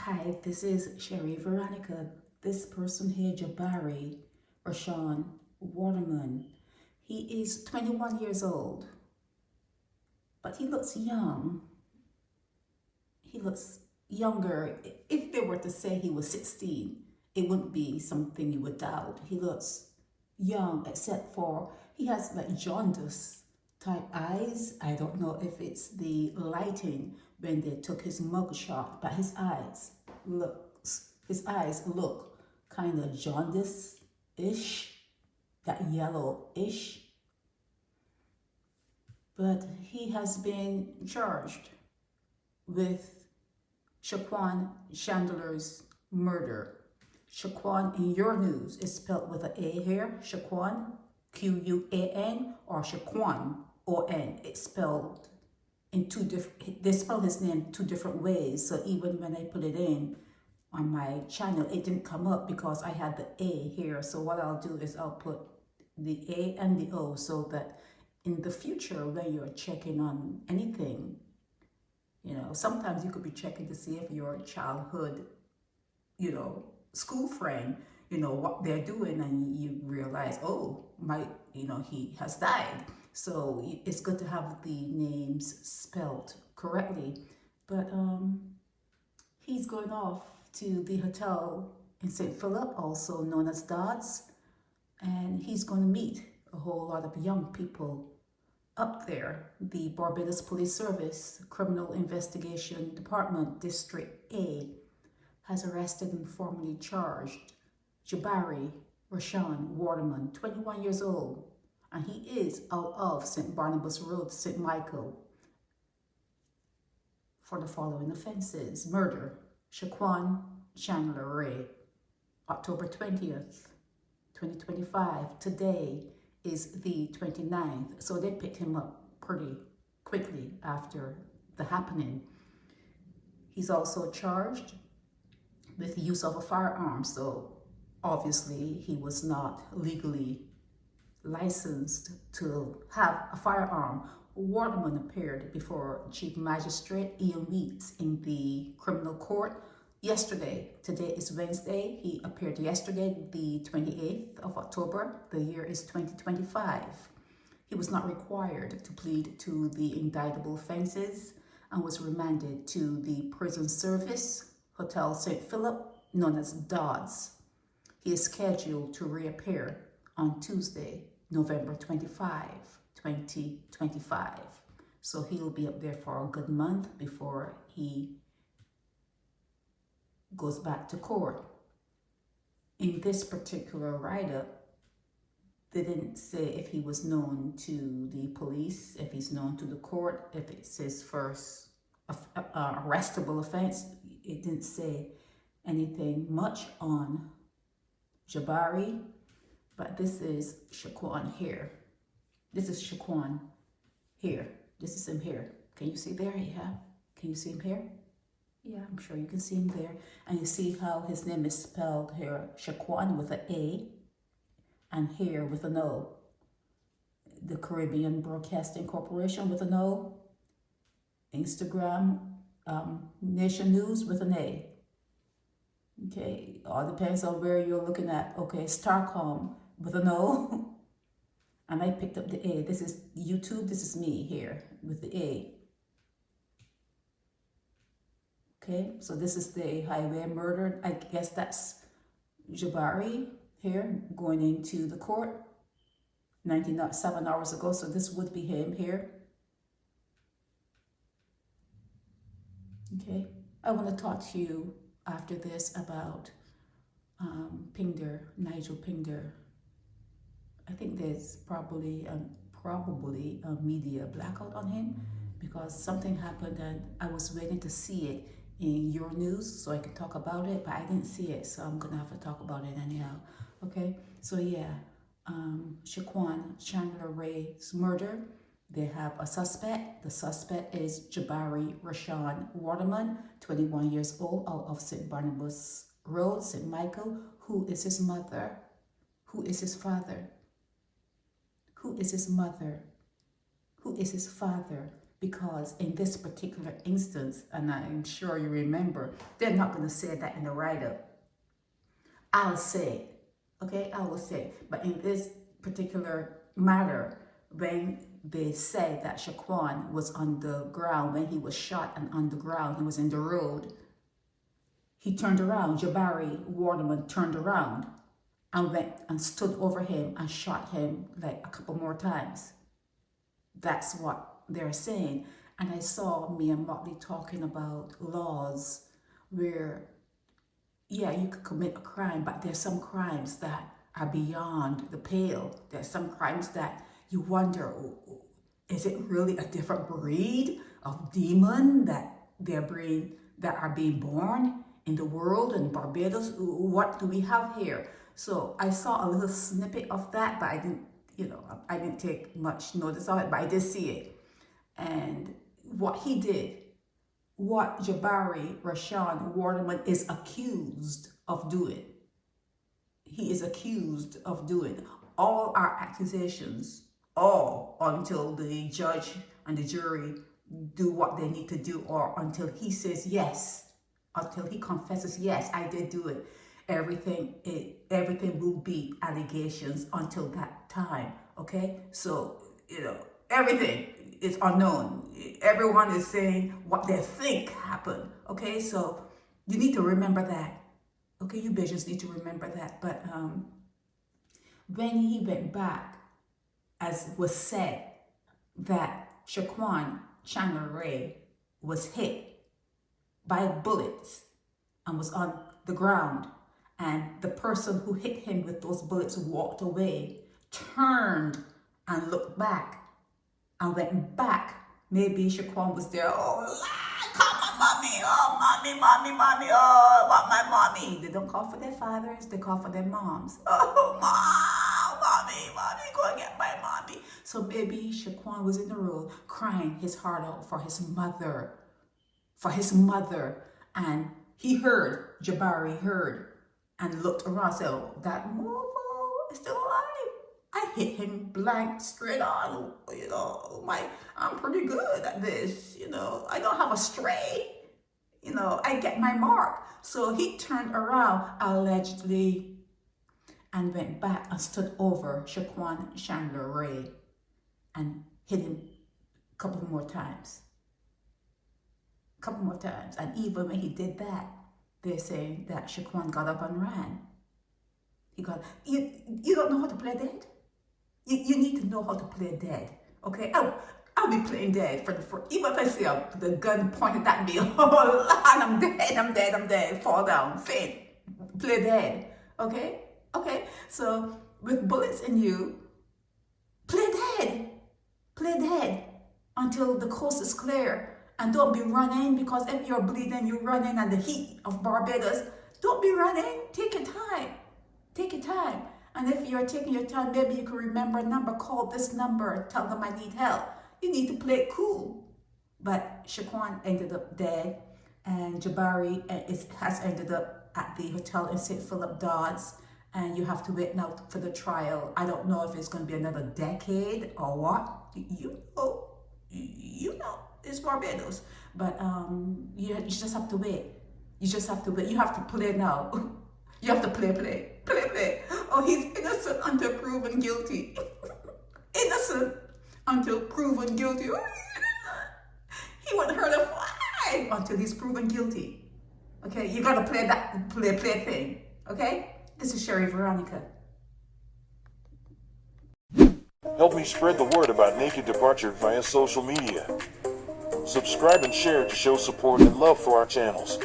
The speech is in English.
Hi, this is Sherry Veronica. This person here, Jabari Rashawn Waterman. He is 21 years old, but he looks young. He looks younger. If they were to say he was 16, it wouldn't be something you would doubt. He looks young, except for he has like jaundice type eyes. I don't know if it's the lighting when they took his mug shot, but his eyes look kind of jaundice-ish, that yellow-ish. But he has been charged with Shaquon Chandler's murder. Shaquon in your news is spelled with an A here, Shaquon, Q-U-A-N, or Shaquon, O-N. It's spelled in two different, they spell his name two different ways. So even when I put it in on my channel, it didn't come up because I had the A here. So what I'll do is I'll put the A and the O so that in the future when you're checking on anything, you know, sometimes you could be checking to see if your childhood, you know, school friend, you know, what they're doing, and you realize, oh, he has died. So it's good to have the names spelled correctly. But he's going off to the hotel in St. Philip, also known as Dodds, and he's going to meet a whole lot of young people up there. The Barbados Police Service Criminal Investigation Department District A has arrested and formally charged Jabari Rashawn Waterman, 21 years old, and he is out of St. Barnabas Road, St. Michael, for the following offenses: murder, Shaquon Chandler-Wray, October 20th, 2025. Today is the 29th, so they picked him up pretty quickly after the happening. He's also charged with the use of a firearm, so obviously he was not legally licensed to have a firearm. Waterman appeared before Chief Magistrate Ian Weeks in the criminal court yesterday. Today is Wednesday. He appeared yesterday, the 28th of October. The year is 2025. He was not required to plead to the indictable offenses and was remanded to the prison service, Hotel St. Philip, known as Dodds. He is scheduled to reappear on Tuesday, November 25, 2025. So he'll be up there for a good month before he goes back to court. In this particular write-up, they didn't say if he was known to the police, if he's known to the court, if it's his first arrestable offense. It didn't say anything much on Jabari, but this is Shaquon here. This is Shaquon here. This is him here. Can you see there? Yeah. Can you see him here? Yeah, I'm sure you can see him there. And you see how his name is spelled here, Shaquon with an A and here with an O. The Caribbean Broadcasting Corporation with an O. Instagram, Nation News with an A. Okay, all depends on where you're looking at. Okay, Starcom with an O. And I picked up the A. This is YouTube. This is me here with the A. Okay, so this is the highway murder. I guess that's Jabari here going into the court 7 hours ago. So this would be him here. Okay, I want to talk to you after this about Nigel Pinder. I think there's probably a media blackout on him because something happened and I was waiting to see it in your news so I could talk about it, but I didn't see it, so I'm gonna have to talk about it anyhow. Okay, so yeah, Shaquon Chandler-Wray's murder. They have a suspect. The suspect is Jabari Rashawn Waterman, 21 years old, out of St. Barnabas Road, St. Michael. Who is his mother? Who is his father? Who is his mother? Who is his father? Because in this particular instance, and I'm sure you remember, they're not going to say that in the write-up. I'll say it, okay? I will say it. But in this particular matter, when they said that Shaquon was on the ground, when he was shot and on the ground, he was in the road, he turned around, Jabari Waterman turned around and went and stood over him and shot him like a couple more times. That's what they're saying. And I saw me and Motley talking about laws where, yeah, you could commit a crime, but there's some crimes that are beyond the pale. There's some crimes that you wonder, is it really a different breed of demon that are being born in the world in Barbados? What do we have here? So I saw a little snippet of that, but I didn't take much notice of it, but I did see it. And what he did, what Jabari Rashawn Waterman is accused of doing, he is accused of doing. All our accusations, all until the judge and the jury do what they need to do, or until he says yes, until he confesses, yes, I did do it. Everything will be allegations until that time, okay? So, everything is unknown. Everyone is saying what they think happened, okay? So you need to remember that, okay? You bitches need to remember that. But when he went back, as was said, that Shaquon Chandler-Wray was hit by bullets and was on the ground, and the person who hit him with those bullets walked away, turned and looked back and went back. Maybe Shaquon was there. Oh, Lord, call my mommy. Oh, mommy. Oh, I want my mommy. They don't call for their fathers. They call for their moms. Oh, mommy, go and get my mommy. So maybe Shaquon was in the road crying his heart out for his mother. And he heard, Jabari heard, and looked around, said, oh, that mofo is still alive. I hit him blank straight on, I'm pretty good at this, I don't have a stray, I get my mark. So he turned around, allegedly, and went back and stood over Shaquon Chandler-Wray and hit him a couple more times. And even when he did that, they're saying that Shaquon got up and ran. You don't know how to play dead? You need to know how to play dead, okay? I'll be playing dead even if I see the gun pointed at me, oh, and I'm dead, fall down, faint, play dead, okay? Okay, so with bullets in you, play dead until the coast is clear. And don't be running, because if you're bleeding, you're running at the heat of Barbados. Don't be running. Take your time. And if you're taking your time, maybe you can remember a number, call this number, tell them I need help. You need to play it cool. But Shaquon ended up dead, and Jabari has ended up at the hotel in St. Philip, Dodds, and you have to wait now for the trial. I don't know if it's going to be another decade or what. You know. It's Barbados, but you just have to wait. You have to play now. You have to play. Oh, he's innocent until proven guilty. Innocent until proven guilty. He wouldn't hurt a fly until he's proven guilty. Okay, you gotta play that play thing. Okay, this is Sherry Veronica. Help me spread the word about Naked Departure via social media. Subscribe and share to show support and love for our channels.